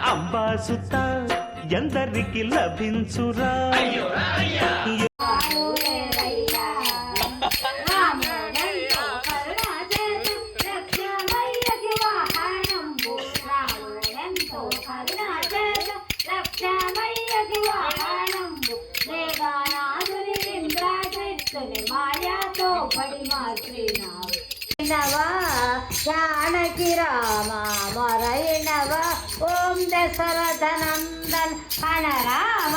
అంబాసుత ఎందరికి లభించురా जानकी राम मरैनव ओम दशरथ नंदन हन राम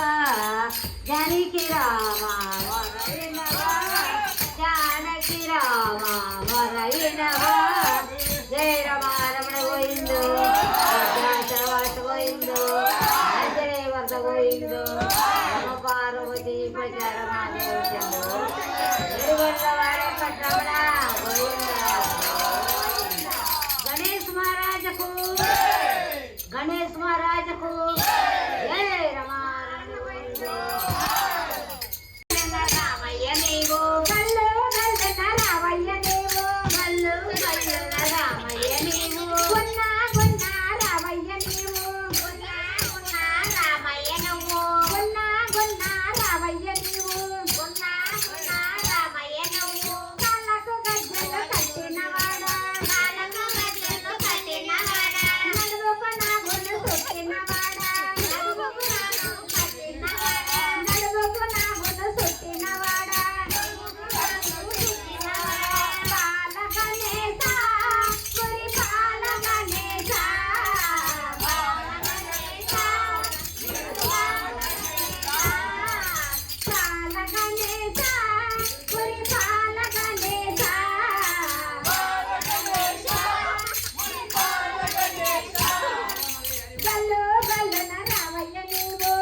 जानकी राम मरैनव जानकी राम मरैनव जय रमारमण गोविंद श्रवास गोविंद आंजनेय वर्ध गोविंद नम पार्वती प्रचारमादेव चंद्र पट्रमण गोविंद गणेश महाराज को जय रामయ్య నీవు గల్లు గల్లున రామయ్య నీవు గల్లు గల్లున రామయ్య నీవు గున్న గున్న రామయ్య నీవు గున్న గున్న రామయ్య నువ్వు గున్న గున్న రామయ్య నీవు గున్న గున్న రామయ్య నువ్వు కాళ్ళకు గజ్జలు కట్టినవాడా కాళ్ళకు గజ్జలు కట్టినవాడా నడుముకు నాగులు చుట్టినవాడా నడుముకు నాగులు కట్టినవాడా నడుముకు నాగులు చుట్టినవాడా నడుముకు నాగులు చుట్టినవాడా పాల గణేశ పురి పాల గణేశ పాల గణేశ పాల గణేశ పురి పాల గణేశ గల్లు గల్లున రామయ్య నీవు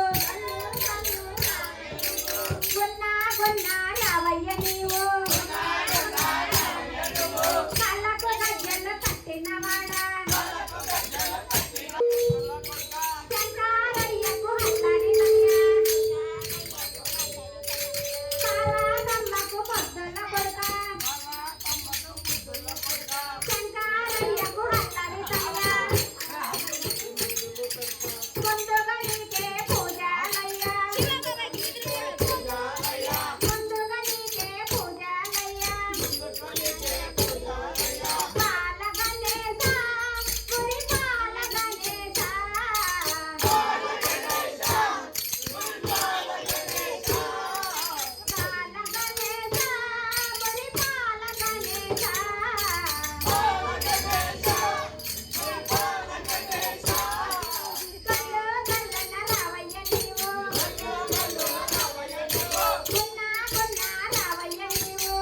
గున్న గున్న రామయ్య నీవు కళ్ళకు గజ్జలు కట్టినవాడా శంకరయ్యకు హల్లడినయ్య కాళాదమ్మకు పొద్దుల కొడుక శంకరయ్యకు హల్లడినయ్య ముందుగా నీకే పూజలయ్యా ముందుగా నీకే పూజలయ్యా పాల గణేశ పురి పాల గణేశ పాల గణేశ పురి పాల గణేశ గల్లు గల్లున రామయ్య నీవు గున్న గున్న రామయ్య నీవు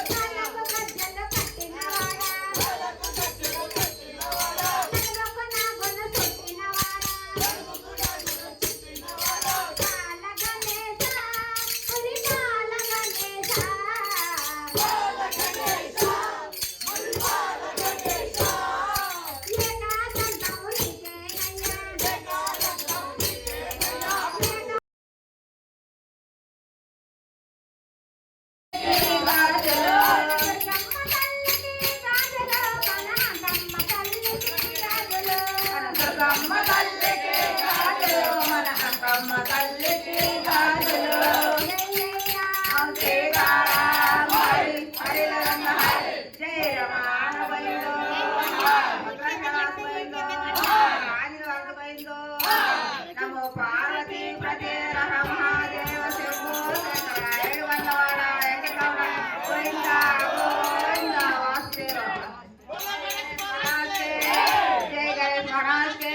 కాళ్ళకు గజ్జలు కట్టినవాడా నడుముకు నాగులు చుట్టినవాడా పాల గణేశ పురి పాల గణేశ ఏకాదంతము నీకేనయ్యా కనకమ్మ తల్లికి గాజులు మన అంకమ్మ తల్లికి గాజులు శ్రీరామ హరి హరి రమ హరి జయ రమాన బైందో భద్రనాథ బైందో ఆదివాద బైందో నమో పార్వతీ ప్రదే రహ మహాదేవ శంభో శంకరాయుడు వన్నవాడ వెంకటరమణ గోవింద గోవింద వాసుదేవ जय गणेश महाराज के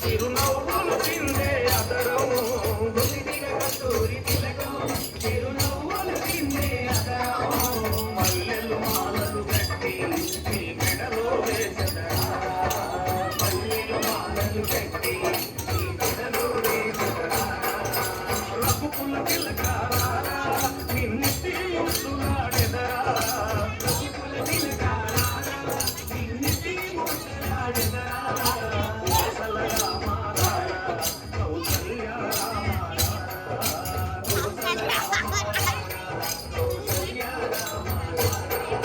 చిరునవ్వులు చిందే అదరం గులిదిగ కస్తూరి తిలకం చిరునవ్వులు చిందే అదరం మల్లెలు మాలలు కట్టి నీ మెడలో వేసెదరా మల్లెలు మాలలు కట్టి నీ మెడలో వేసెదరా రఘుకుల తిలకారా నిన్నెత్తి ముద్దులాడెదరా రఘుకుల తిలకారా నిన్నెత్తి ముద్దులాడెదరా కోసల రామారాయ కౌసల్య రామారాయ కోసల రామారాయ కౌసల్య రామారాయ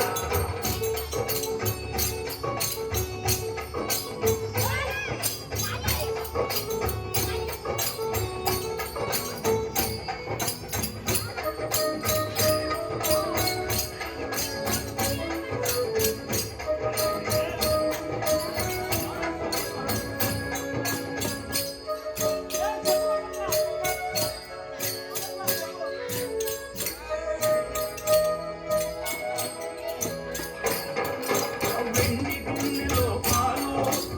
వెండి గిన్నెలో పాలు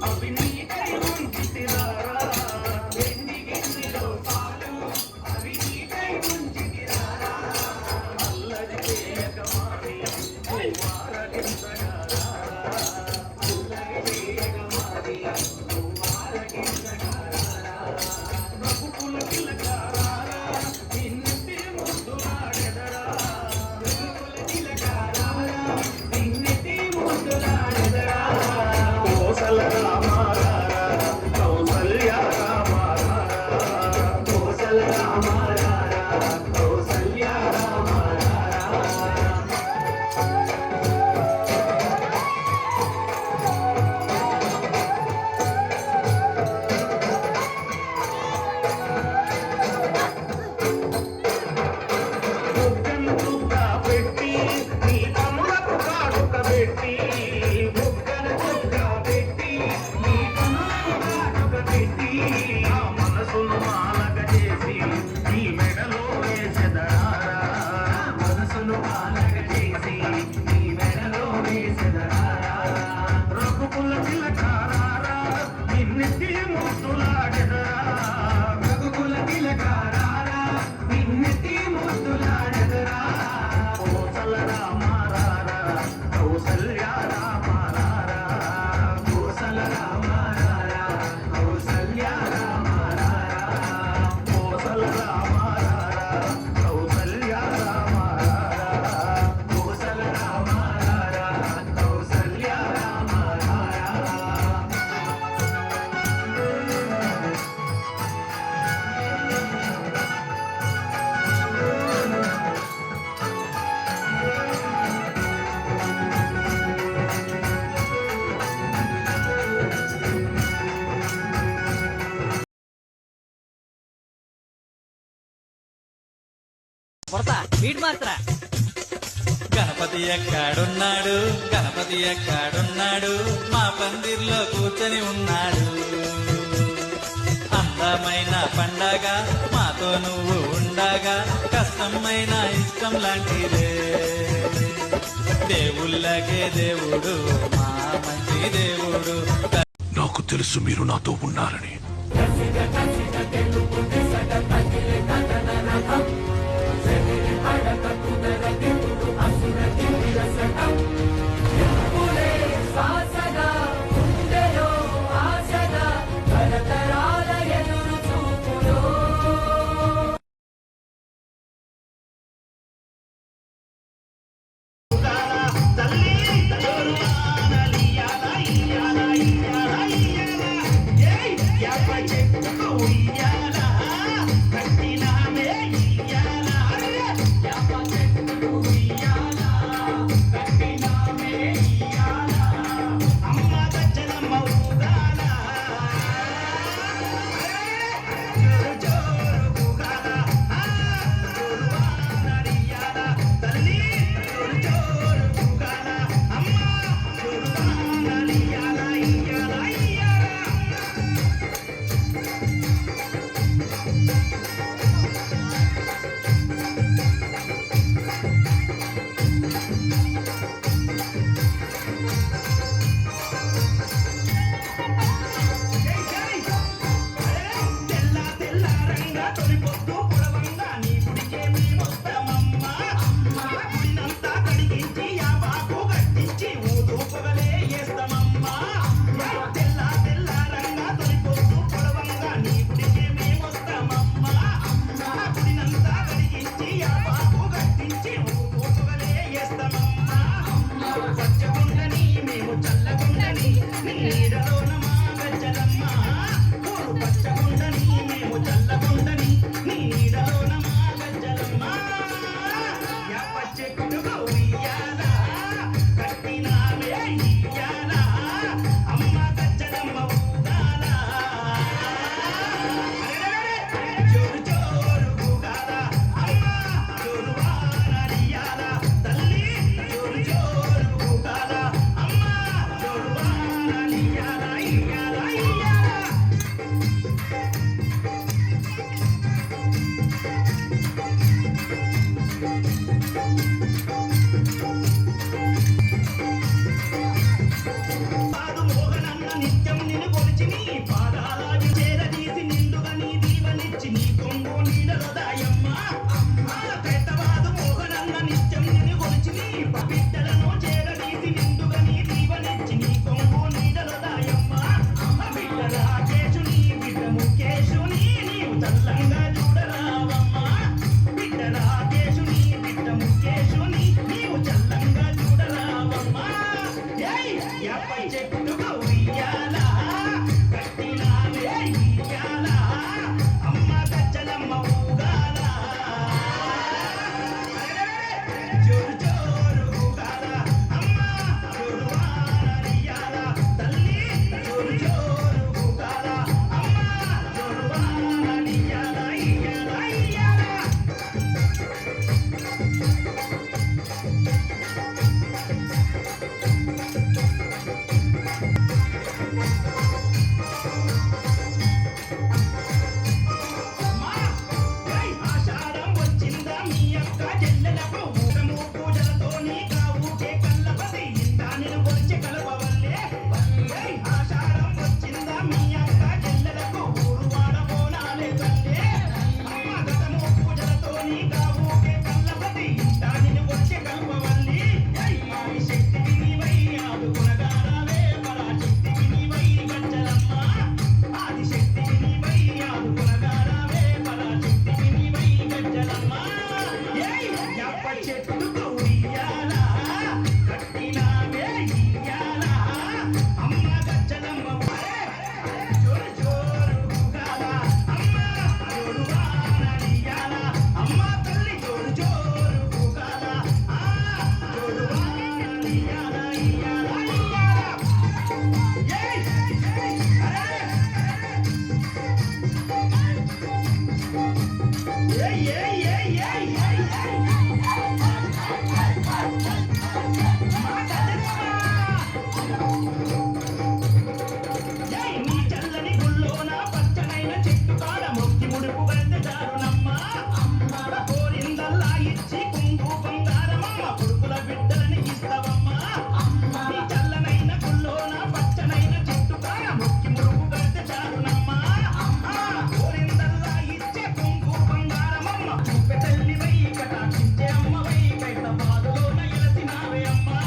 అవి నీకై ఉంచితిరారా వెండి గిన్నెలో పాలు అవి నీకై ఉంచితిరారా అల్లరి చేయకమాని వారగించగారా అల్లరి చేయకమాని వారగించగారా రఘుకుల తిలకారా నిన్నెత్తి ముద్దులాడెదరా రఘుకుల తిలకారా నిన్నెత్తి ముద్దులాడెదరా కోసల రామారాయ కౌసల్య రామారాయ కోసల రామారాయ కౌసల్య రామారాయ బుగ్గను చుక్క పెట్టి నీ కన్నులకు కాటుక పెట్టి బుగ్గను చుక్క పెట్టి నీ కన్నులకు కాటుక పెట్టి నా మనసును మాలక చేసి నీ మెడలో వేసెదరా మనసును మాలక చేసి నీ మెడలో వేసెదరా రఘుకుల తిలకారా నిన్నెత్తి ముద్దులాడెదరా రఘుకుల తిలకారా నిన్నెత్తి ముద్దులాడెదరా కోసల రామారాయ కౌసల్య రామారాయ కోసల రామారాయ కౌసల్య రామారాయ కోసల రామారాయ కౌసల్య రామారాయ కోసల రామారాయ కౌసల్య రామారాయ కొడతా బీట్ మాత్ర గణపతి ఎక్కడున్నాడు గణపతి ఎక్కడున్నాడు మా పందిర్లో కూర్చొని ఉన్నాడు అందమైన పండగ మాతో నువ్వు ఉండగా కష్టమైన ఇష్టం లాంటిదే దేవుళ్ళకే దేవుడు మా మంచి దేవుడు నాకు తెలుసు మీరు నాతో ఉన్నారని. తల్లి తలోరు ఆనలియాల ఇయాల ఇయాల ఇయాల ఏయ్ యాప చెట్టు ఇయాల కట్టినామే ఇయాల యాప చెట్టు ఇయాల కట్టినామే ఇయాల అమ్మ గజ్జలమ్మ ఊగాల జోరు జోరు ఊగాల జోరు ఆనలియాల తల్లి జోరు జోరు ఊగాల అమ్మ జోరు ఆనలియాల ఇయాల ఇయాల చల్లంగా చూడరావమ్మా బిడ్డ రాకేశుని బిడ్డ ముఖేశుని నీవు చల్లంగా చూడరావమ్మా ఏయ్ యాపై చెట్టుకు ఉయ్యాలా కట్టినావే ఇయ్యాలా అమ్మ గజ్జలమ్మ ఊగాల జోరు జోరు ఊగాల అమ్మ జోరు వానలియాల తల్లి జోరు జోరు ఊగాల అమ్మ జోరు వానలియాల ఇయ్యాల ఇయ్యాల అమ్మా ఏయ్ ఆషాఢం వచ్చిందా మీ అక్క చెల్లెలకు ఊరము పూజలతో నీ కావుకే కల్లపతి ఇందా నేను వచ్చి కలపవల్లే ఏయ్ ఆషాఢం వచ్చిందా మీ అక్క చెల్లెలకు ఊరువాడ బోనాలే తల్లే అమ్మ గతము పూజలతో నీ కావుకే కల్లపతి ఇందా నేను వచ్చి కలపవల్లి ఏయ్ ఆది శక్తివి నీవై ఆదుకునగారావే పరాశక్తివి నీవై గజ్జలమ్మ ఆది శక్తివి నీవై ఆదుకునగారావే పరాశక్తివి నీవై గజ్జలమ్మ ఏయ్ యాప చెట్టుకు ఉయ్యాల కట్టినావే ఇయ్యాల అమ్మ గజ్జలమ్మ జోరు జోరు ఊగాల అమ్మ జోరు వానలియాల అమ్మ తల్లి జోరు జోరు ఊగాల జోరు వానలియాల ఇయ్యాల ఇయ్యాల ఏయ్ ఏయ్ ఏయ్ ఏయ్ ఏయ్ ఏయ్ నీ చల్లని గుల్లోన పచ్చనైన చెట్టు కాడ మొక్కి ముడుపు పెడితే చాలునమ్మా అమ్మ కోరిందల్లా ఇచ్చి కుంగు బంగారమమ్మ కొడుకుల బిడ్డలని ఇస్తావమ్మా నీ చల్లనైన గుల్లోన పచ్చనైన చెట్టు కాడ మొక్కి ముడుపు పెడితే చాలునమ్మా కోరిందల్లా ఇచ్చే కుంగు బంగారమమ్మ చూపె తల్లివై కటాక్షించే అమ్మవై కైత బాధలోన ఎలసినావే అమ్మా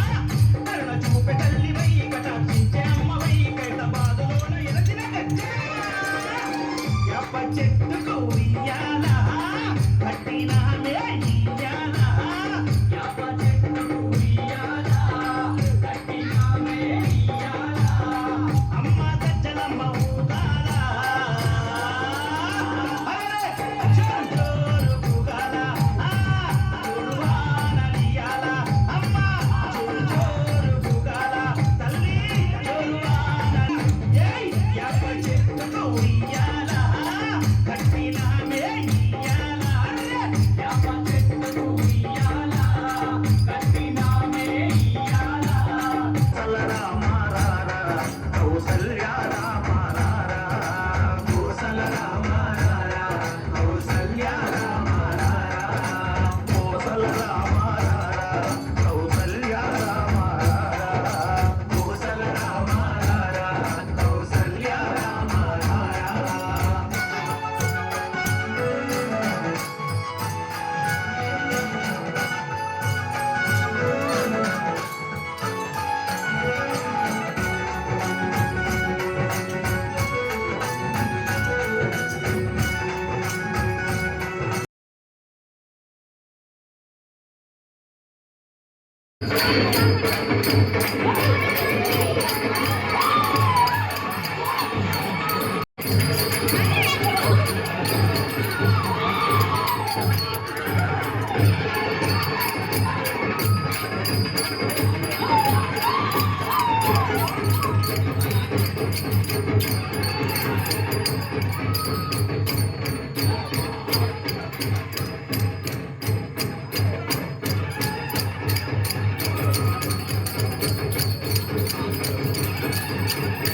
కరుణ చూపె తల్లివై కటాక్షించే అమ్మవై కైత బాధలోన ఎలసిన యాప చెట్టుకు ఉయ్యాల కట్టినావే ఇయ్యాల యాప చెట్టుకు ఉయ్యాల కట్టినావే ఇయ్యాల అమ్మ గజ్జలమ్మ ఊగాల జోరు జోరు ఊగాల జోరు వానలియాల అమ్మ జోరు జోరు ఊగాల తల్లి జోరు వానలి ఏయ్ యాప చెట్టుకు ఉయ్యాల కట్టినావే ఇయ్యాల యాప చెట్టుకు ఉయ్యాల కట్టినావే ఇయ్యాల సలరా మారారా కౌసల్యా రామారారా కోసలరా మారారా కౌసల్యా రామారారా కోసలరా మారారా కౌసల్యా రామారారా కోసలరా మారారా కౌసల్యా రామారారా Thank you.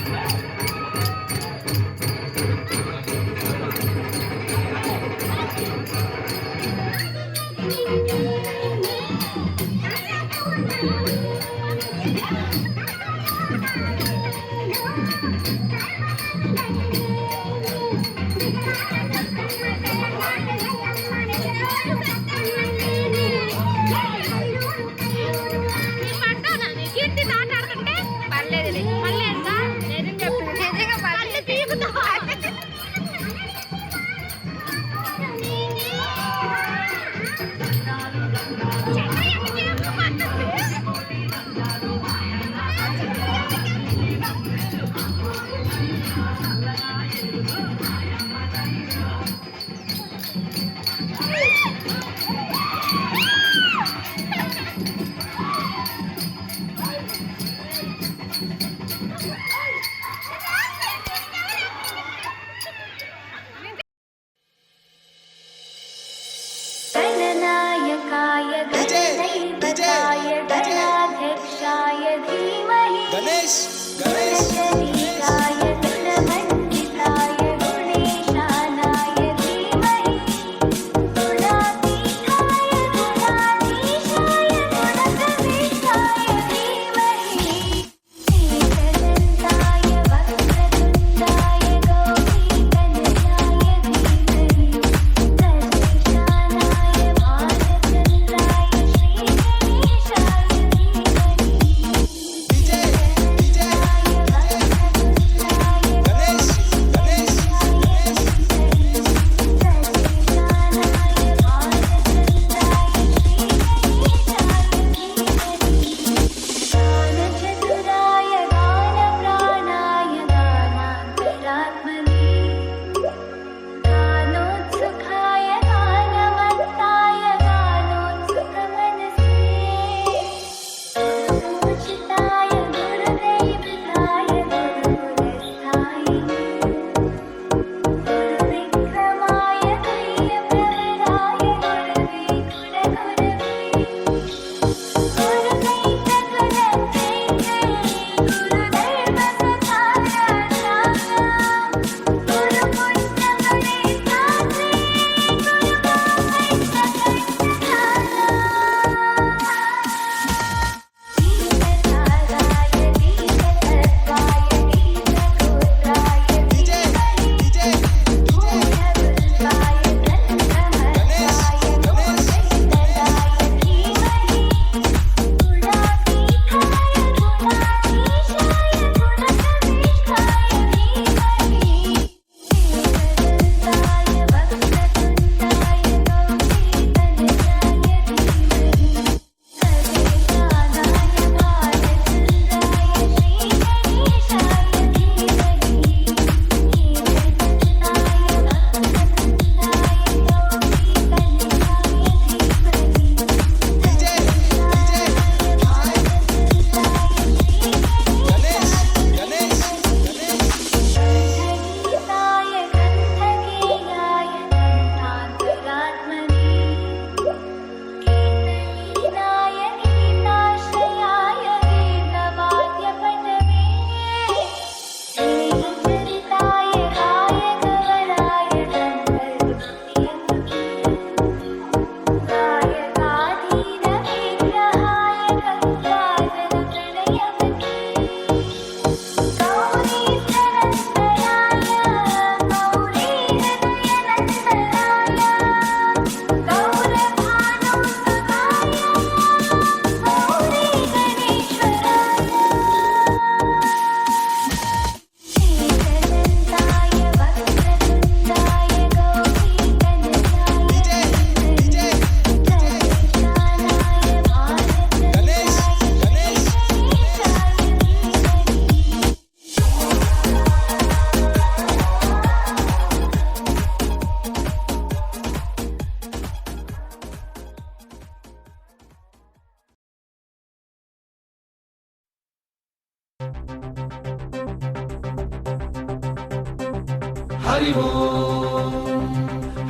హరి ఓ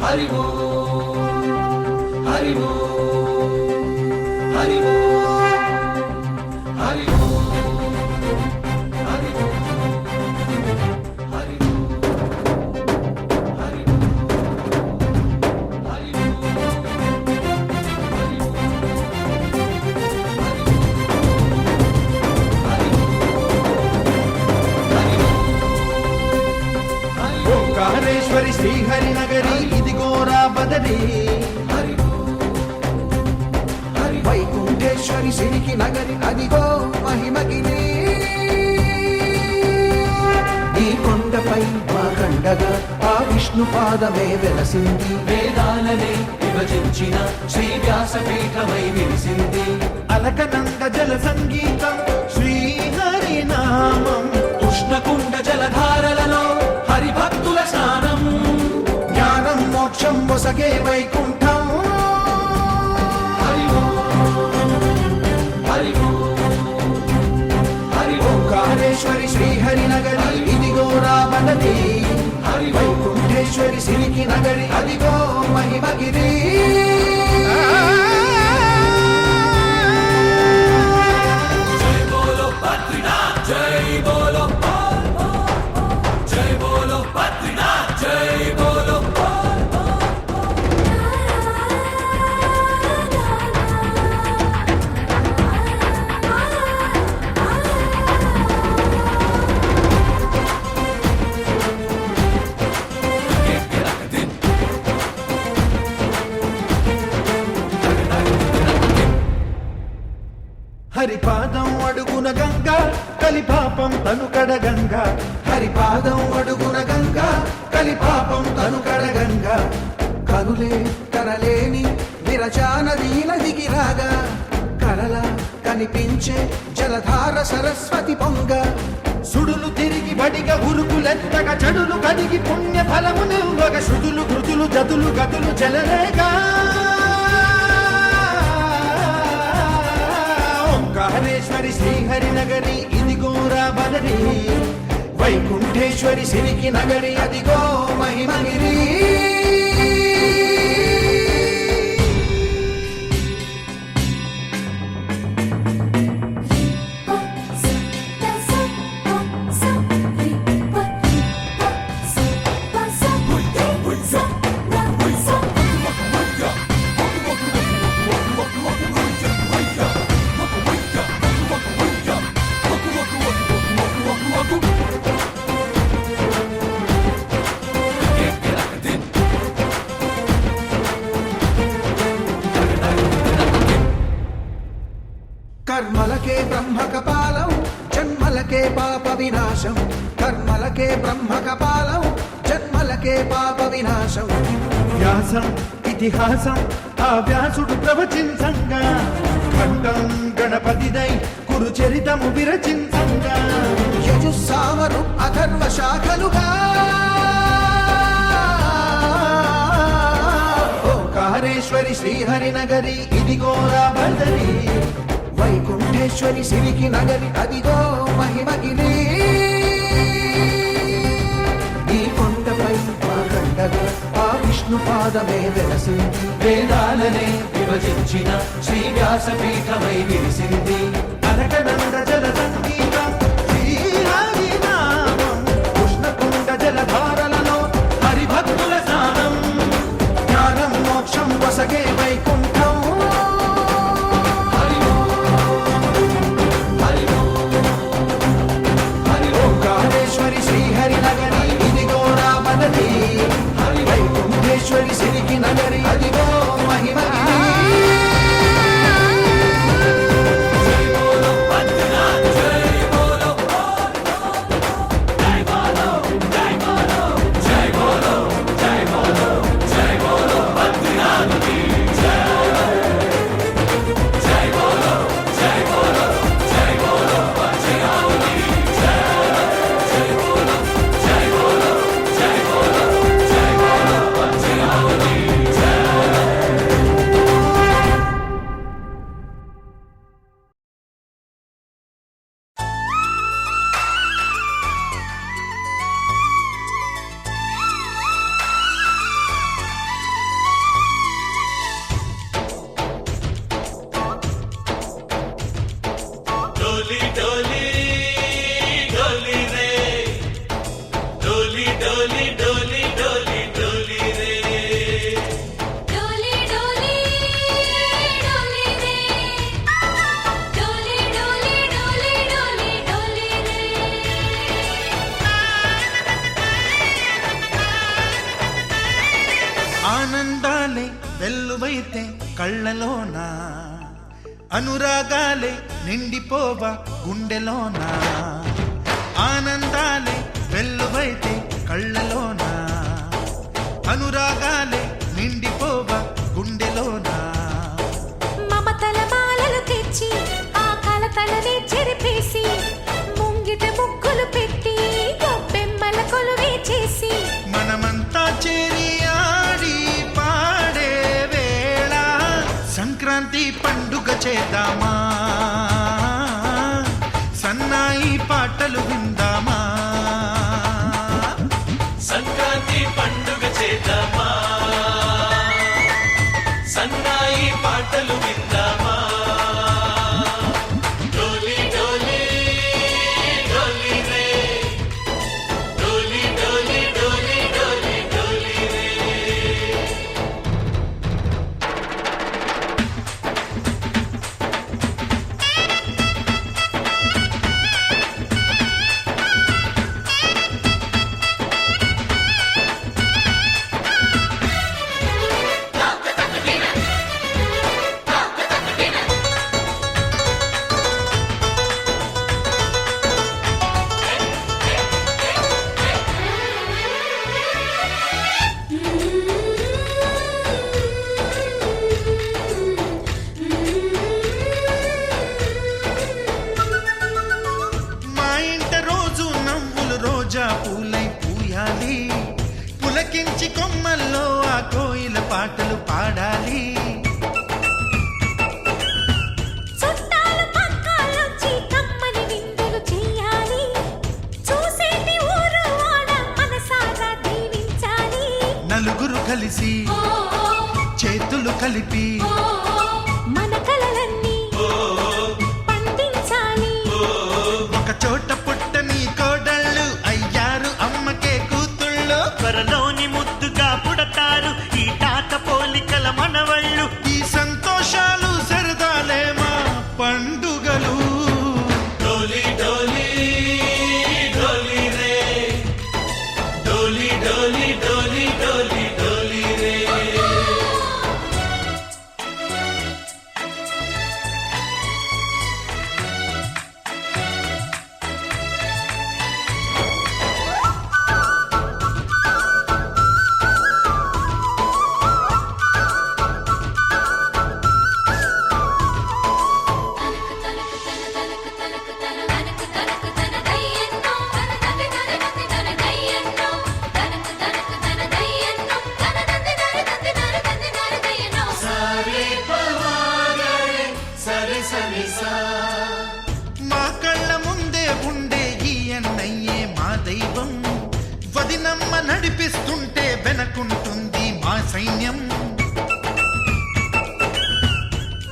హరి ఓ హరి ఓ హరి ఓ హరి ఓ హరి ఓ హరి ఓ హరి ఓ హరి ఓ ఓంకారేశ్వరి శ్రీహరి నగరి ఇదిగోరా బదరి వైకుంఠేశ్వరి సిరికి నగరి అదిగో మహిమగిరి ఈ కొండపై మా కండగా ఆ విష్ణు పాదమే వెలసింది వేదాలనే విభజించిన శ్రీ వ్యాసపీఠమై విరిసింది అలకనంద జల సంగీతం శ్రీహరి నామం ఉష్ణకుండ జలధారలలో హరిభక్తుల స్నానం జ్ఞానం మోక్షం మొసగే వైకుంఠం హరి ఓ హరి ఓ హరి ఓ ఓంకారేశ్వరి శ్రీహరి నగరి ఇదిగో రామనది హరి ఓ వైకుంఠేశ్వరి సిరికి నగరి అదిగో మహిమగిరి జై బోలో బద్రీనాథ్ జై బోలో జై బోలో బద్రీనాథ్ జై బోలో హరిపాదం అడుగున గంగా కలిపాపం తనుకడ గంగా హరిపాదం అడుగున గంగా కలిపాపం తనుకడ గంగా కనులే కనలేని విరచానది నదికి రాగా కలల కనిపించే జలధార సరస్వతి పొంగ సుడులు తిరిగి బడిగ ఉరుకులెత్తగా చెడులు కడిగి పుణ్య ఫలము నిల్వగ శృతులు కృతులు జతులు గతులు చెలరేగా ఓంకారేశ్వరి శ్రీహరి నగరి ఇదిగోరా బదరి వైకుంఠేశ్వరి సిరికి నగరి అదిగో మహిమగిరి కర్మలకే బ్రహ్మ కపాలం జన్మలకే పాప వినాశం కర్మలకే బ్రహ్మ కపాలం జన్మలకే పాప వినాశం వ్యాసం ఇతిహాసం ఆ వ్యాసుడు ప్రవచించంగా ఖండం గణపతిదై కురు చరితము విరచించంగా యజుస్సామరు అథర్వ శాఖలుగా ఓంకారేశ్వరి శ్రీహరి నగరి ఇదిగోరా బదరి వైకుంఠేశ్వరి సిరికి నగరి అదిగో మహిమగిరి ఈ కొండపై మా కండగా ఆ విష్ణు పాదమే వెలసింది వేదాలనే విభజించిన శ్రీ వ్యాసపీఠమై విరిసింది అరకనంద జల సంగీతం శ్రీహరి నామం ఉష్ణకుండ జలధారలలో హరిభక్తుల స్నానం జ్ఞానం మోక్షం వసగే వైకుంఠం హరి ఓ హరి ఓ హరి ఓ ఓంకారేశ్వరి శ్రీహరి నగరి ఇదిగో రామనది వైకుంఠేశ్వరి సిరికి నగరి అదిగో మహిమగిరి జై బోలో బద్రీనాథ్ జై వెల్లువైతే కళ్ళలోన అనురాగాలే నిండిపోవా గుండెలోన ఆనందాలే వెల్లువైతే కళ్ళలోన అనురాగాలే నిండిపోవా గుండెలోన మమతల మాలలు తెచ్చి ఆ కలతలనే చెరిపేసి ముంగిట ముగ్గులు పెట్టి గొప్పెమ్మల కొలువే చేసి మనమంతా చేరి ఆడి పాడే వేళ సంక్రాంతి పండుగ చేద్దామా సన్నాయి పాటలు విందామా సంక్రాంతి పండుగ చేద్దామా సన్నాయి పాటలు విందామా డోలి డోలి డోలి రే డోలి డోలి డోలి డోలి డోలి రే మా ఇంట రోజు నవ్వులు రోజా పూలై పూయాలి పులకించి కొమ్మల్లో ఆ కోయిల పాటలు పాడాలి చుట్టాలు పక్కాలొచ్చి కమ్మని విందులు చెయ్యాలి చూసేటి ఊరు వాడ మనసారా దీవించాలి నలుగురు కలిసి చేతులు కలిపి మన కలలన్నీ పండించాలి ఒక చోట పుట్టని కోడళ్ళు అయ్యారు అమ్మకే కూతుళ్ళు త్వరలోని ముద్దుగా పుడతారు ఈ తాత పోలికల మనవళ్ళు ఈ సంతోషాలు సరదాలే మా పండుగలు డోలి డోలి డోలి రే డోలి డోలి డోలి డోలి డోలి రే సరి సరి సా మా కళ్ళ ముందే ఉండే ఈ అన్నయ్యే మా దైవం వదినమ్మ నడిపిస్తుంటే వెనకుంటుంది మా సైన్యం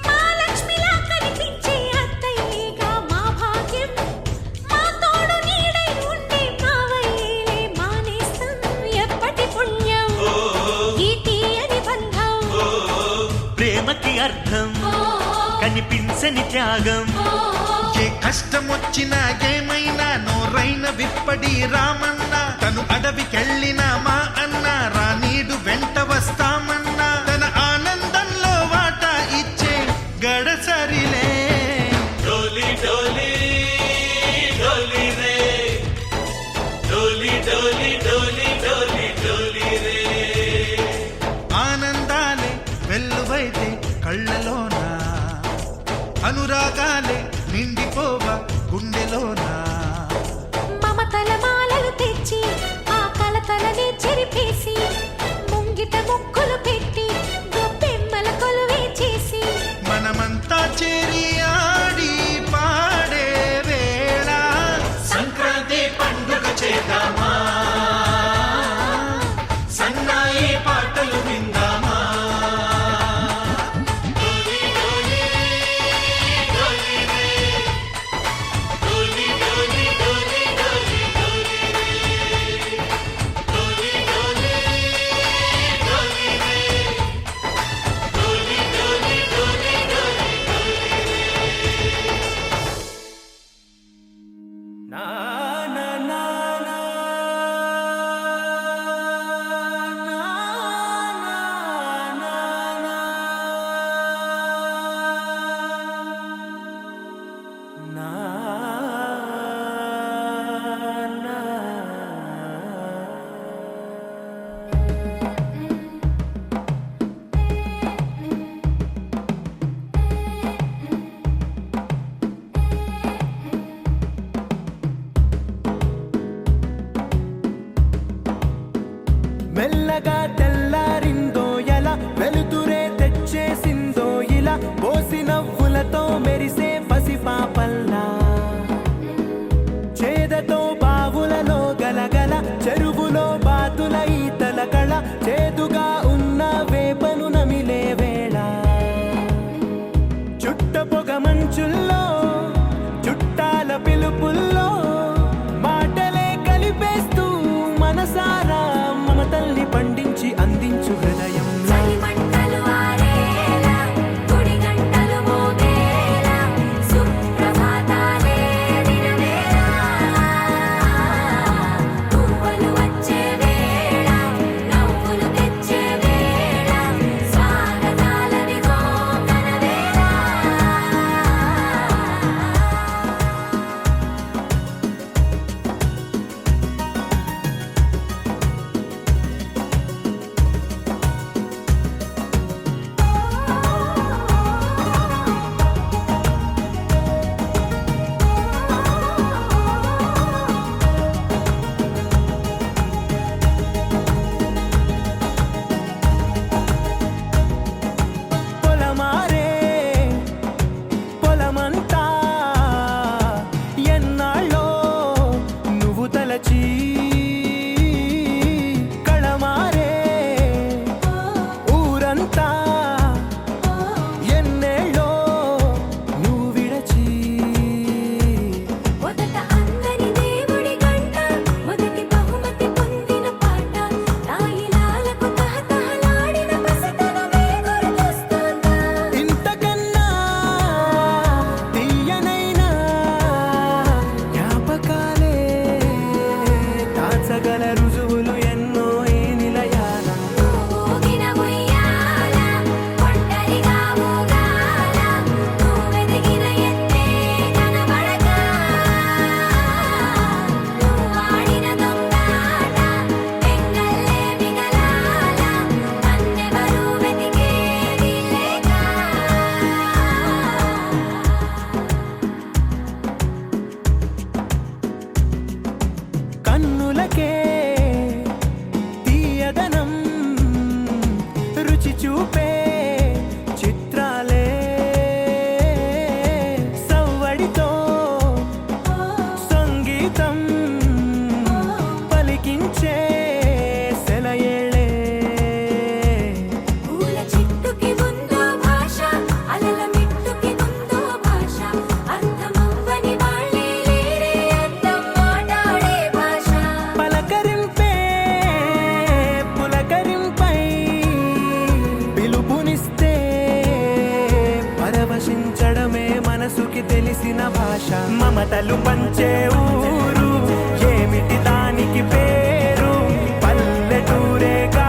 మా లక్ష్మిలా కనిపించే అత్తయ్యేగా మా భాగ్యం మా తోడు నీడై ఉండే మావయ్యేలే మా నేస్తం ఎప్పటి పుణ్యం ఈ తీయని బంధం ప్రేమకి అర్థం కనిపించని త్యాగం ఏ కష్టం వచ్చినా ఏమైనా నోరైన విప్పడి రామన్న తను అడవికెళ్ళిన మా అన్న రానీడు వెంట వస్తామన్నా తన ఆనందంలో వాటా ఇచ్చే గడసరిలే డోలి డోలి డోలి రే డోలి డోలి డోలి డోలి డోలి రే ఆనందాలే వెల్లువైతే కళ్ళలోన అనురాగాలే నిండిపోవా గుండెలోన మమతల మాలలు తెచ్చి ఆ కలతలనే చెరిపేసి ముంగిట ముగ్గులు పెట్టి గొప్పెమ్మల కొలువే చేసి మనమంతా చేరి ఆడి పాడే వేళ సంక్రాంతి పండుగ చేద్దామా సన్నాయి పాటలు విందామా డోలి డోలి డోలి రే డోలి డోలి డోలి డోలి డోలి రే డోలి డోలి డోలి రే డోలి డోలి డోలి డోలి నా నా నా నా నా నా మెల్లగా తెల్లారిందో ఎలా వెలుతురే తెచ్చేసిందో ఇలా పోసి నవ్వులతో మెరిసే పసిపాపల్లా చేదతో బావులలో గలగల చెరువులో బాతుల ఈతల కళ చేదుగా ఉన్న వేపను నమిలే వేళ చుట్ట పొగ మంచుల్లో చుట్టాల పిలుపుల్లో మాటలే కలిపేస్తూ మనసారా మమతల్ని పండించి అందించు హృదయం చలిమంటలు ఆరేలా గుడి గంటలు మోగేలా సుప్రభాతాలే దినవేళ పువ్వులు వచ్చే వేళ నవ్వులు తెచ్చే వేళ స్వాగతాలదిగో కనవేళ పొలమారే పొలమంతా ఎన్నాళ్ళో నువ్వు తలచి కళమారే ఊరంతా ఎన్నేళ్ళో నువ్వు విడచి మొదట అందని దేవుడి గంట మొదటి బహుమతి పొందిన పాట తాయిలాలకు తహతహలాడిన పసితనమే గుర్తొస్తుందా ఇంతకన్నా తీయనైనా జ్ఞాపకాలే దాచగల రుజువులు ఎన్నో ఈ నిలయాల ఊగిన ఉయ్యాల ఒంటరిగా ఊగాల నువ్వెదిగిన ఎత్తే కనబడక నువ్వాడిన దొంగాట పెంగల్లే మిగలాల నన్నెవరూ వెతికేది లేక కన్నులకే తీయదనం రుచి చూపే చిత్రాలే సవ్వడితో సంగీతం పలికించే సెలయేళే పూల చిట్టుకి ఉందో భాష అలల మిట్టుకి ఉందో భాష అర్థమవ్వని వాళ్ళే లేరే అర్థం మాట్లాడే భాష పలకరింపే పులకరింపై పిలుపునిస్తే పరవశించడమే మనసుకి తెలిసిన భాష మమతలు పంచే ఊరు ఏమిటి దానికి పేరు పల్లెటూరేగా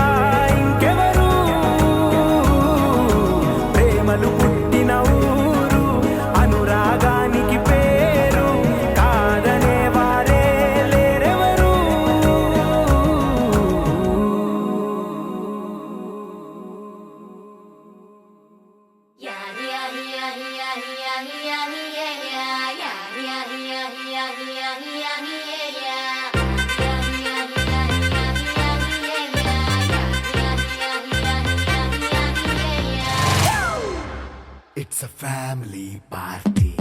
ఇంకెవరు ప్రేమలు పుట్టిన ఊరు అనురాగానికి పేరు కాదనే వారే లేరెవరు It's a family party.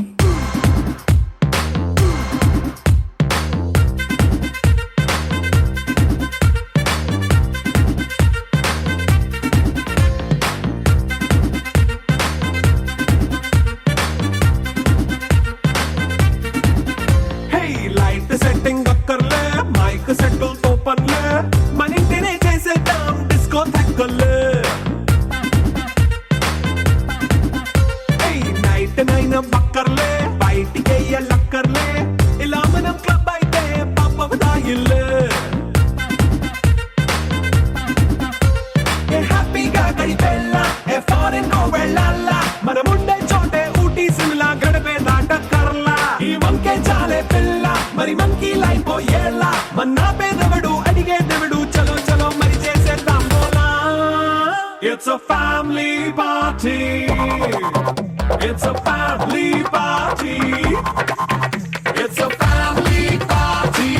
Hey, light setting అక్కర్లే మైక్ సెట్టుల్ తో పనిలే మన ఇంటినే చేసేద్దాం డిస్కో థక్కర్లే నైట్ నైన్ బక్కర్లే బయటికి వెయ్యలక్కర్లే ఇలా మనం క్లబ్ అయితే పాప దాయిల్లే హ్యాపీగా గడిపెళ్ళ ఏ ఫారెన్ కో వెళ్ళాల మనం ఉండే చోటే ఊటీ సిమ్లా గడిపే దాటక్కర్లా ఈ వంకే చాలే పిల్ల మరి మంకీ లైఫ్ ఏళ్ళ మన్నా పేదవడు అడిగే దేవుడు చలో చలో మరి చేసేద్దాం It's a family party. It's a family party. It's a family party.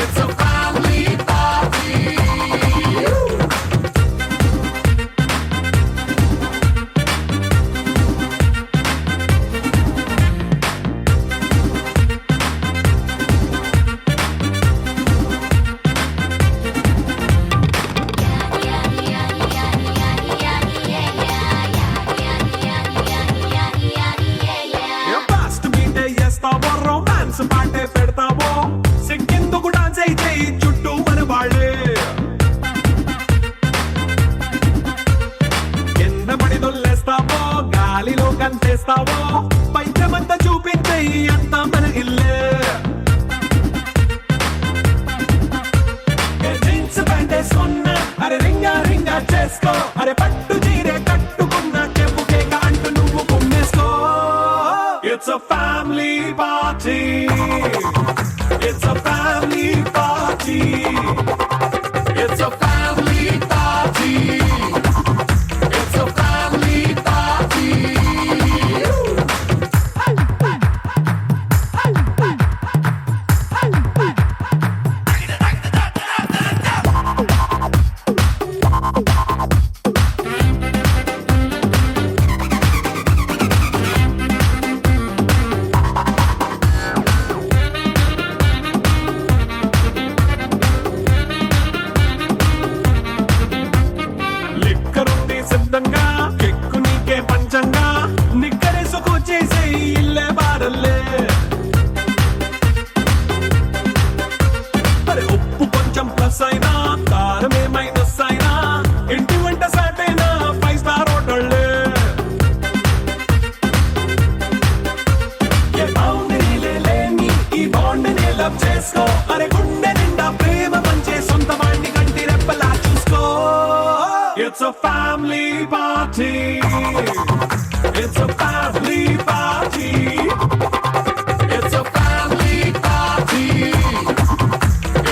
It's a family party. First మీటే చేస్తావో రొమాన్స్ పాటే పెడతావో సిగ్గెందుకు డాన్స్ అయితే చుట్టూ మన వాళ్ళే కింద పడి దొల్లేస్తావో గాలిలో కంతేస్తావో పైచమంతా చూపించే అంతా మన ఇల్లే జీన్స్ ప్యాంట్ వేసుకున్నా అరే రింగా రింగా చేసుకో అరే పట్టు చీరే కట్టుకున్న చెప్పు కేక అంటూ నువ్వు కుమ్మేసుకో. It's a family party. It's a family party. It's a family party. It's a family party. లిక్కరుంది సిద్ధంగా ఎక్కు నీకే పంచంగా నిక్కరేసుకు చేసే ఇల్లే బారల్లే అరే ఉప్పు కొంచెం ప్లస్ అయినా కారమే మైనస్ అయినా ఇంటి వంట సాట్ అయినా 5 స్టార్ హోటళ్ళే ఏ బౌండరీలే లేని ఈ బాండ్ ని లవ్ చేసుకో అరే గుండె నిండా ప్రేమ పంచే సొంత వాణ్ణి కంటి రెప్పలా చూసుకో. It's a family party. It's a family party. It's a family party.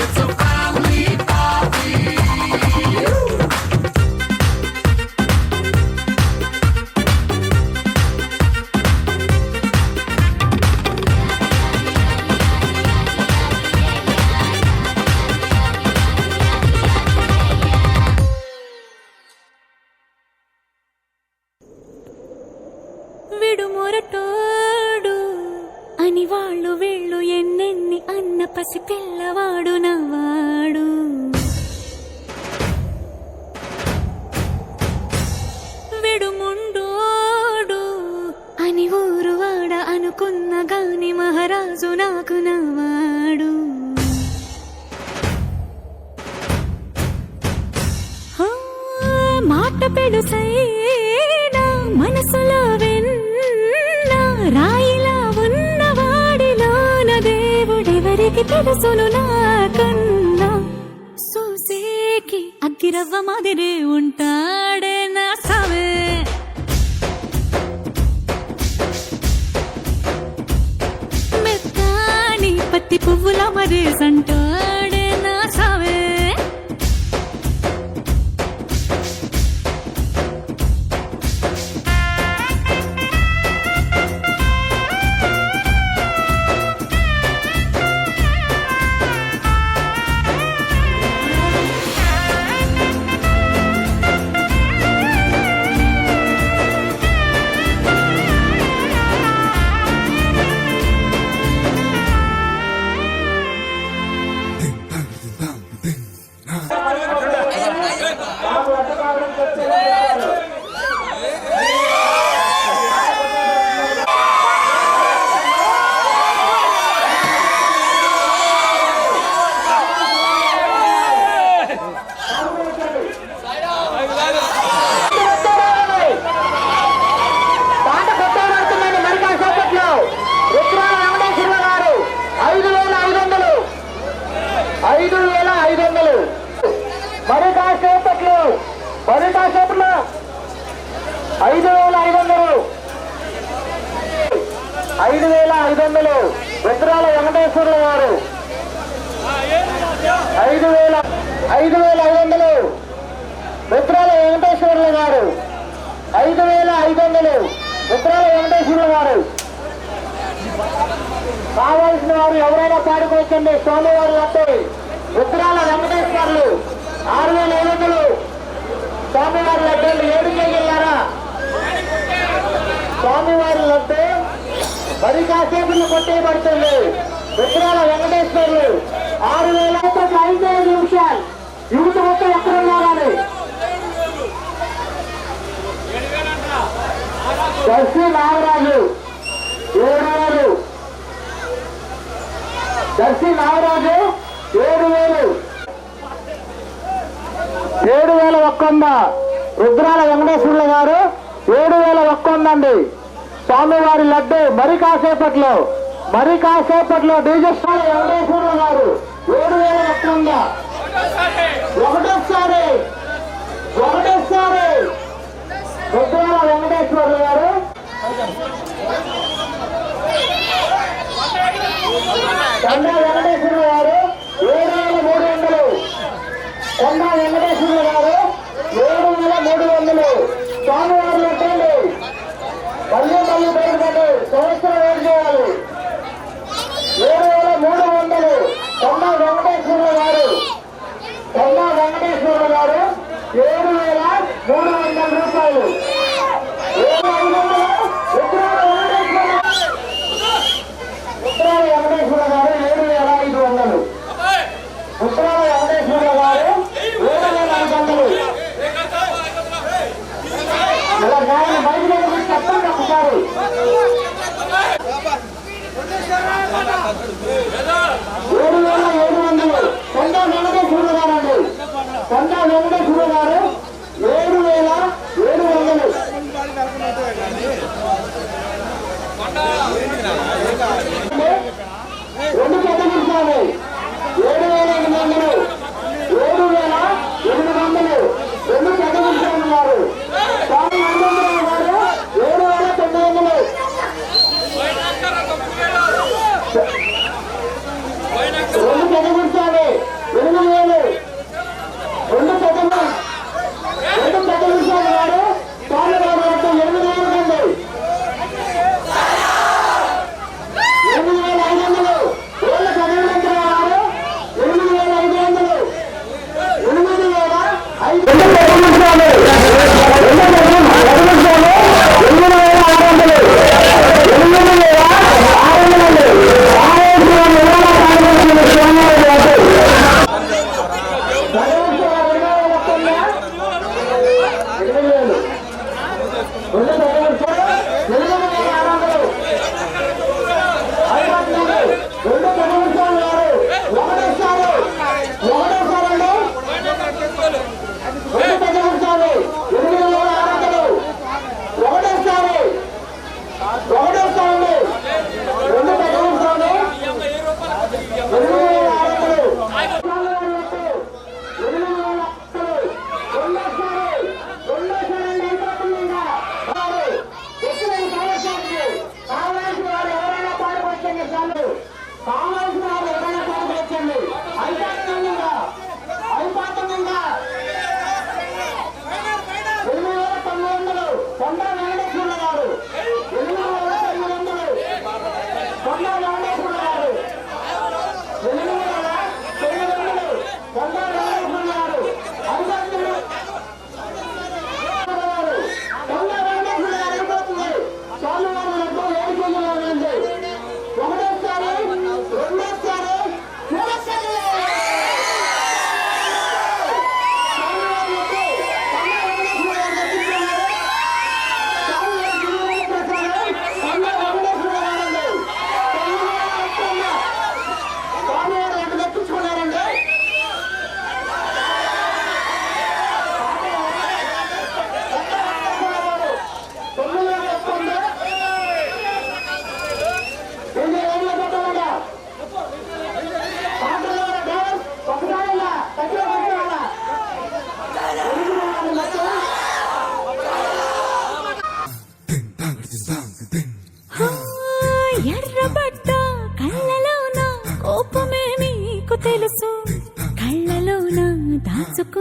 It's a family party. విడుమొరటోడు అని వాళ్ళు వీళ్ళు ఎన్నెన్ని అన్న పసి పిల్లవాడు నవ్వాడు. విడుముండోడు అని ఊరు వాడ అనుకున్న గాని మహారాజు నాకు నవ్వాడు. మాట పెడుసైనా మనసులో వెన్నా రాయిలా ఉన్నవాడిలోన దేవుడెవరికి తెలుసును నాకన్నా. సూసేకి అగ్గిరవ్వ మాదిరే ఉంటాడే నా సావే. మెత్తాని పత్తి పువ్వుల మరేసంటాడే నా సావే. మరి కాసేపట్లో 5,500 5,500 విత్రాల వెంకటేశ్వర్లు వారు 5,500 రుద్రాల వెంకటేశ్వర్లు గారు 5,500 రుద్రాల వెంకటేశ్వర్లు గారు. కావాల్సిన వారు ఎవరైనా పాడుకోవచ్చండి. స్వామివారి అంటే రుద్రాల వెంకటేశ్వర్లు 6,500 స్వామివారి లడ్డూలు 7 కేజీలారా స్వామివారి లడ్డు మరి కాసేపులు కొట్టేయబడుతుంది. రుద్రాల వెంకటేశ్వర్లు 6,500 నిమిషాలు. యువత మొత్తం ఎక్కడున్నారని దర్శి నాగరాజు 7,000 దర్శి నాగరాజు 7,100 రుద్రాల వెంకటేశ్వర్ల గారు 7,100 అండి. స్వామివారి లడ్డు మరి కాసేపట్లో డీజెస్వామి వెంకటేశ్వర్ల గారు 7,100 ఒకటోసారి రుద్రాల వెంకటేశ్వర్లు గారు కొండా వెంకటేశ్వర్లు గారు 7,300 కొండా వెంకటేశ్వర్లు గారు 7,300 స్వామివారి లడ్డండి మళ్ళీ బయటపడి సంవత్సరం ఏం చేయాలి. 7,300 కొండా వెంకటేశ్వర్లు గారు 7,300 రూపాయలు. 7,500 ఉత్తరాల వెంకటేశ్వర గారు 7,500 ఉత్తరాల వెంకటేశ్వర గారు 7,500. ఇలా నేను బయట చెప్పండి ఒకసారి. 7,700 కొండా వెంకటేశ్వర గారు అండి. కొండా వెంకటేశ్వర గారు 7,700. రెండు కేటగిరీలు 7,800 7,800 రెండు కేటగిరీలు ఉన్నారు. స్వామి ఆనందరావు గారు 7,900 రెండు కేటగిరీలు 8,000 రెండు కేటగిరీలు గారు స్వామి గారు 8,000 అండి. 8,500 ఏళ్ళ చదివినంతరం గారు 8,500 ఒకటోసారి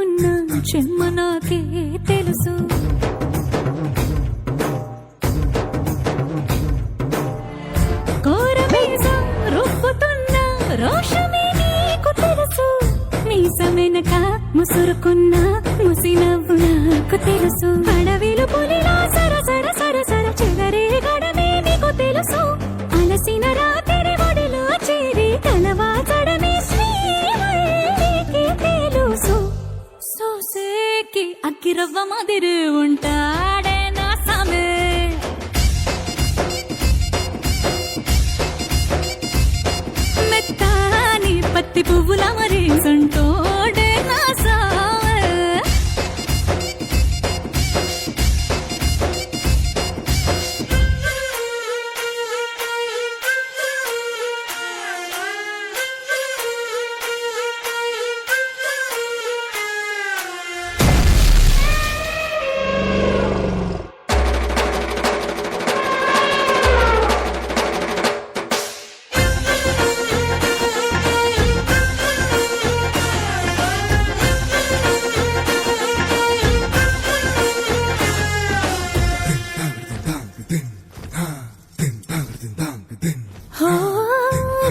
ఉన్న చెమ్మ నాకే తెలుసు. కోరమీసం రుబ్బుతున్న రోషమే నీకు తెలుసు. మీసమెనక ముసురుకున్న ముసినవ్వు నాకు తెలుసు. అడవిలు పులిలా సరసర సరసర చెదరే గడమే నీకు తెలుసు. అలసిన రాత్రి ఒడిలో చేరి కలవాచడమే శ్రీవల్లికి తెలుసు. సోసేకి అక్కిరవ్వ మాదిరి ఉంటాడే నా సామే. మెత్తాని పత్తి పువ్వుల మరి సంటోడే నా సామే.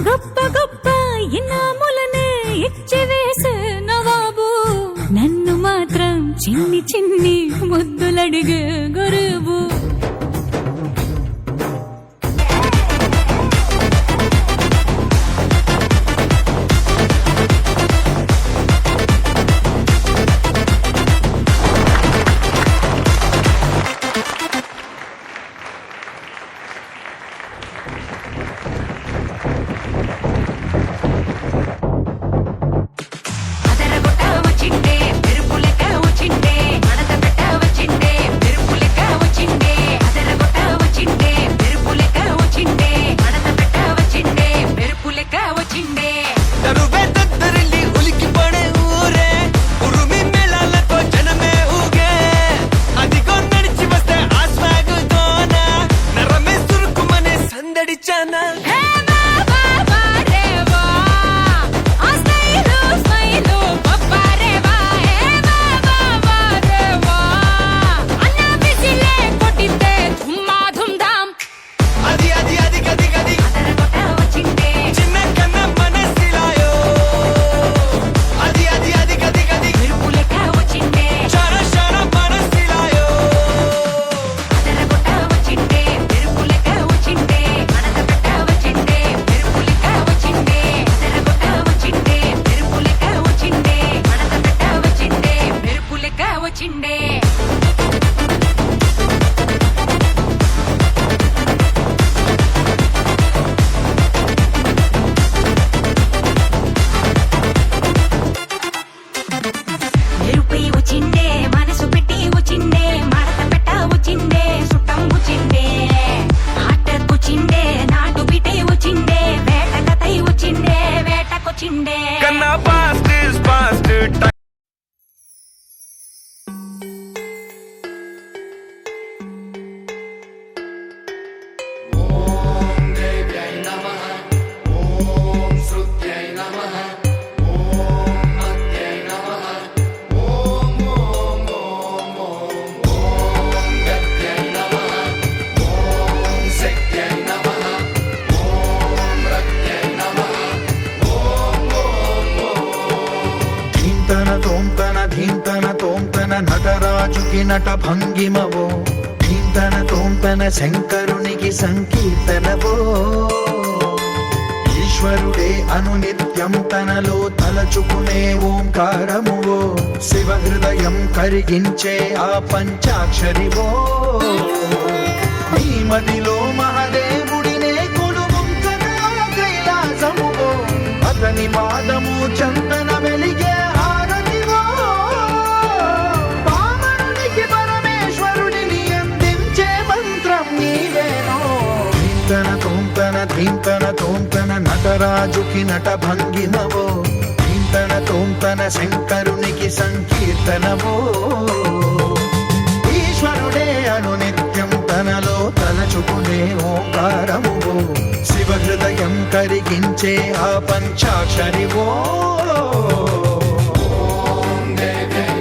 గొప్ప గొప్ప ఇనాములనే ఇచ్చి వేసే నవాబు. నన్ను మాత్రం చిన్ని చిన్ని ముద్దులడిగే గురువు. నటరాజుకి నట భంగిమవో. ధీంతన తోంతన శంకరునికి సంకీర్తనవో. ఈశ్వరుడే అనునిత్యం తనలో తలచుకునే ఓంకారమువో. శివ హృదయం కరిగించే ఆ పంచాక్షరివో. నీ మదిలో మహాదేవుడినే కొలువుంచగా కైలాసమువో. అతని పాదము చందన వెలిగే హారతివో. పామరునికి పరమేశ్వరుడిని అందించే మంత్రం నీవేనో. ధీంతన తోంతన ధీంతన తోంతన నటరాజుకి నట భంగిమవో. ధీంతన తోంతన శంకరునికి సంకీర్తనవో. ఈశ్వరుడే అనునిత్యం తనలో తలచుకునే ఓంకారమువో. శివ హృదయం కరిగించే ఆ పంచాక్షరివో. ఓం దేవ్యై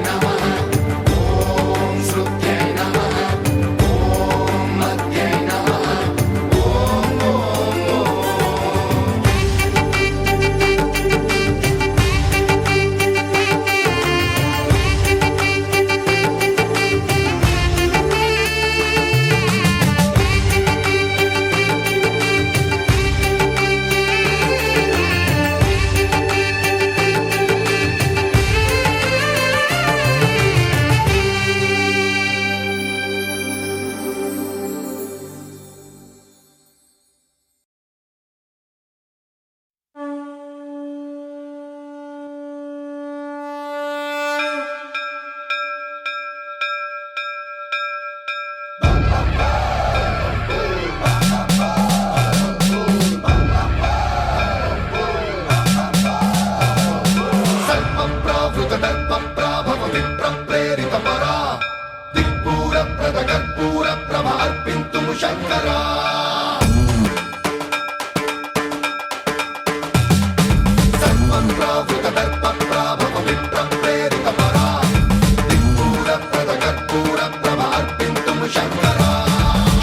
పవిత్ర ప్రేరిత పరా దిక్పూర ప్రద కర్పూర ప్రభ అర్పింతుము శంకరా సన్మంత్రావృత దర్ప ప్రాభ పవిత్ర ప్రేరిత పరా దిక్పూర ప్రద కర్పూర ప్రభ అర్పింతుము శంకరా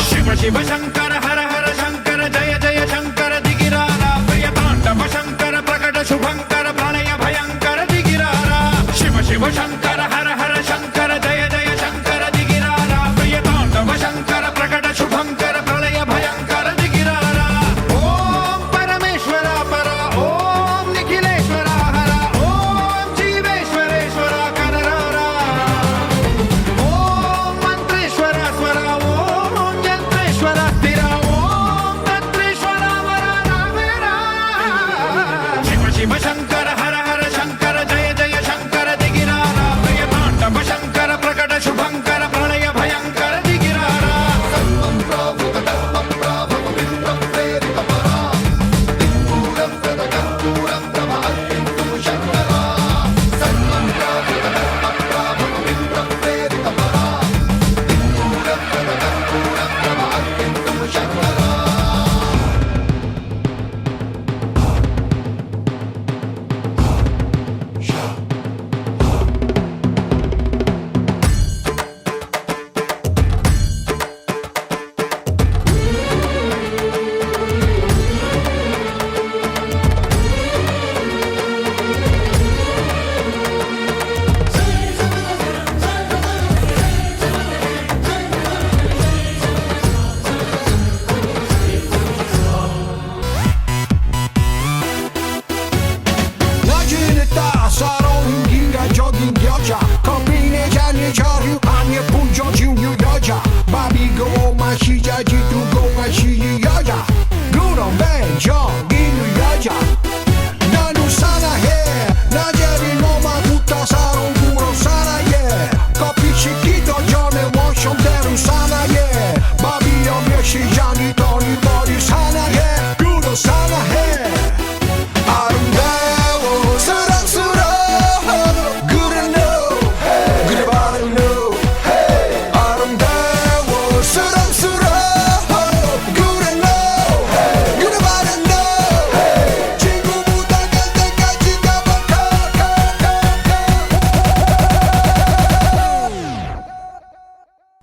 శివ శివ శంకర హర హర శంకర జయ జయ శంకర దిగిరారా ప్రియ తాండవ శంకర ప్రకట శుభంకర ప్రళయ భయంకర దిగిరారా శివ శివ శంకర హర హర శంకర జయ జయ శంకర దిగిరారా ప్రియ తాండవ శంకర ప్రకట శుభంకర ప్రళయ భయంకర దిగిరారా ఓం పరమేశ్వర పర ఓం నిఖిలేశ్వర హర ఓం జీవేశ్వరేశ్వర కరరారా ఓం మంత్రేశ్వర స్వర ఓం యంత్రేశ్వర స్థిర ఓం తంత్రేశ్వర వర రామేరా శివ శివ శంకర హర హర శంకర జయ జయ శంకర దిగిరారా ప్రియ తాండవ శంకర ప్రకట శుభంకర ప్రళయ భయంకర దిగిరారా సన్మంత్రావృత దర్ప ప్రాభ పవిత్ర ప్రేరిత పరా దిక్పూర ప్రద కర్పూర ప్రభ అర్పింతుము శంకరా సన్మంత్రావృత దర్ప ప్రాభ పవిత్ర ప్రేరిత పరా దిక్పూర ప్రద కర్పూర ప్రభ అర్పింతుము శంకరా 나중에다 살아온 인간적인 여자 커피네 잔에 저류한 예쁜 저지우 여자 밥이고 마시자지 두고 마시지 여자 그런 매력있는 여자 나는 사랑해 낮에는 너만 붙어 살아온 그런 사나예 커피 시키도 전에 워션대로 사나예 밥이 오면 시장이더니 머리 사나예 그런 사나해 아름다워 사랑스러워 그래 no 그래 바로 no 아름다워 사랑스러워 그래 no 그래 바로 no 지구보다 갈 때까지 가볼까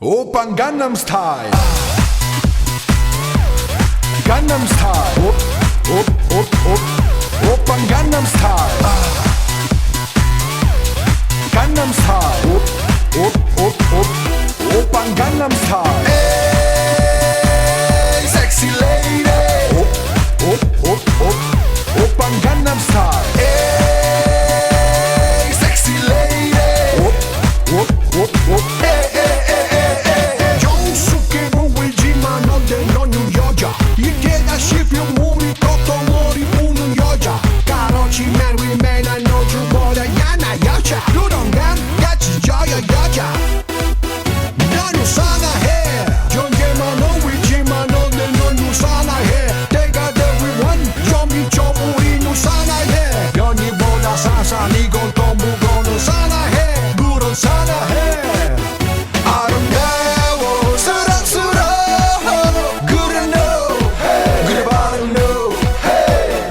오빤 강남 스타일 강남 스타일 오빤 강남 스타일 강남 스타일 오빤 강남 스타일 에이 섹시 레이디 오빤 강남 스타일 에이 섹시 레이디 정숙해 보이지만 너는 여자 이게 다 싶으면 우리 것도 머리 부는 여자 가로치면 위면 난 너주보다 야나 여자 그런 난 같이 져요 여자 나는 사나해 존재만 오이지만 너는 넌 사나해 내가 되기 완전히 좀 우리는 사나해 연희보다 사산이건 더 무거운 사나해 그런 사나해 아름다워 사랑스러워 그래 no 그래 바로 no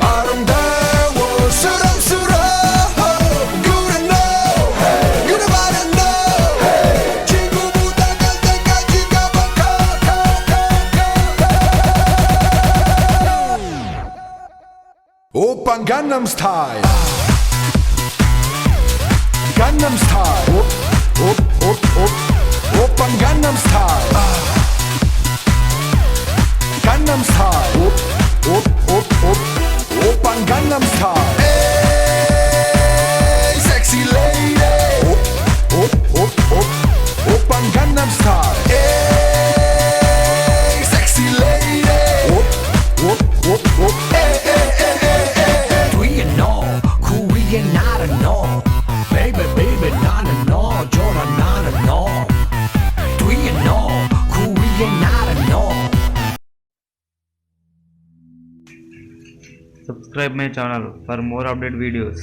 아름다워 사랑스러워 그래 no 그래 바로 no 지구보다 갈 때까지 가볼까 오빤 강남 스타일 강남 스타일 오빤 강남 스타일 강남 스타일 오빤 강남 스타일 에이 섹시 레이디 오빤 강남 스타일 에이 섹시 레이디 Do you know 그 위에 나를 넣어 Baby baby 나는 넣어줘라 나는 넣어 Do you know 그 위에 나를 넣어 Subscribe my channel for more update videos.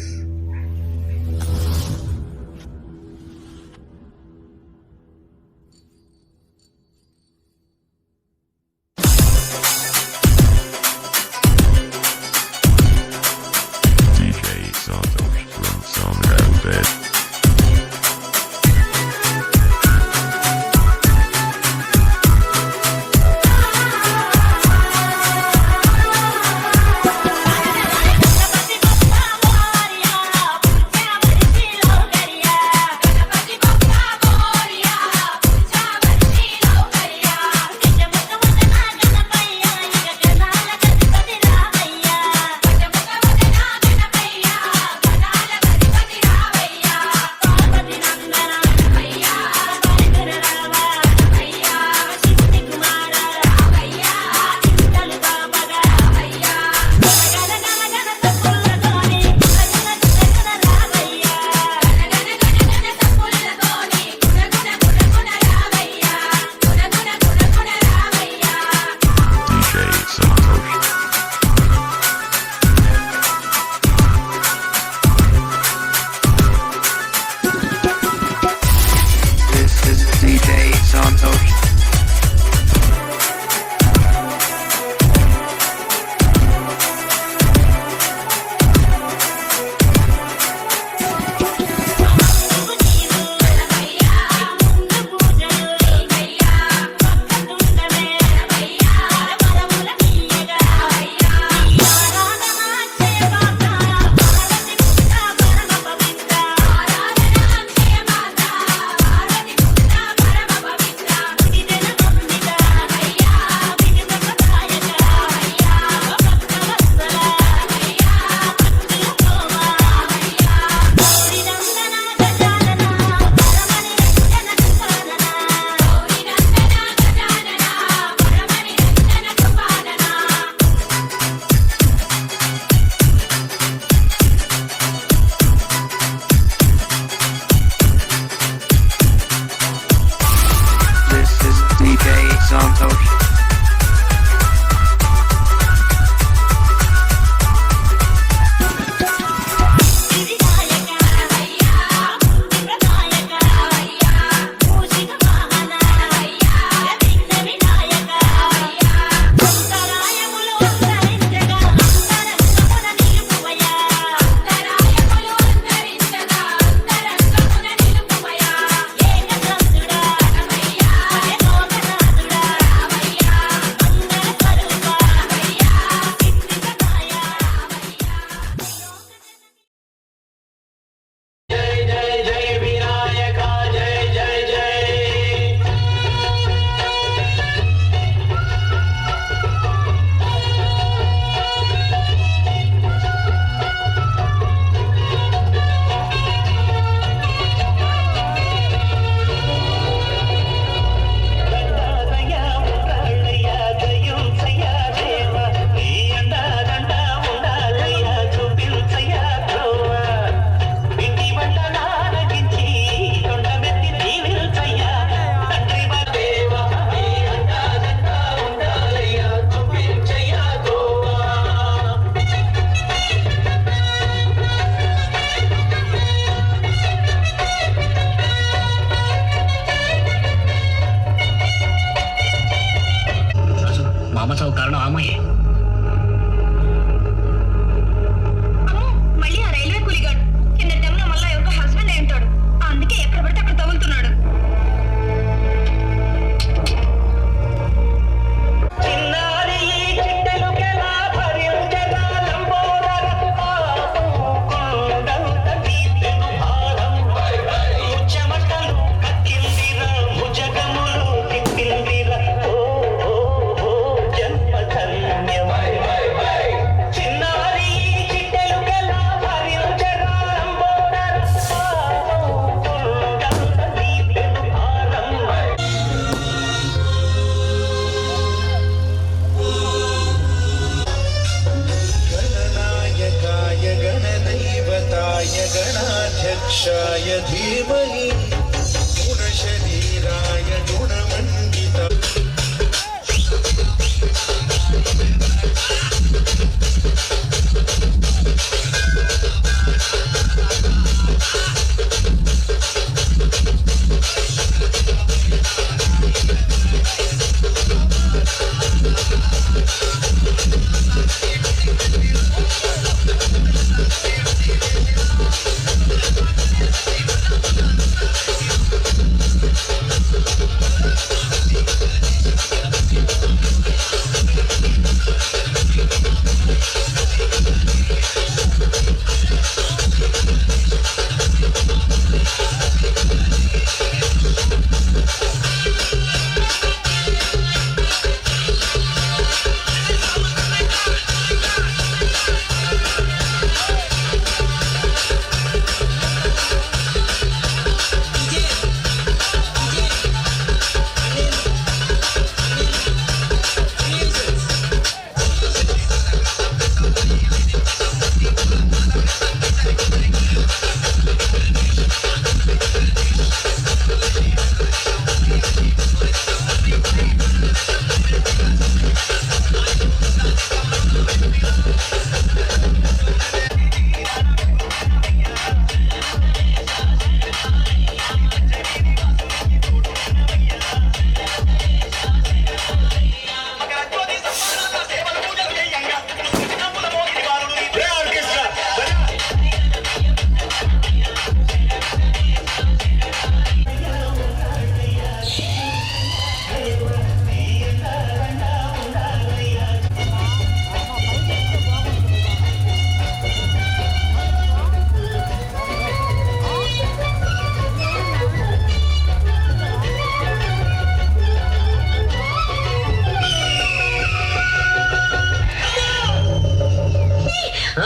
ఆ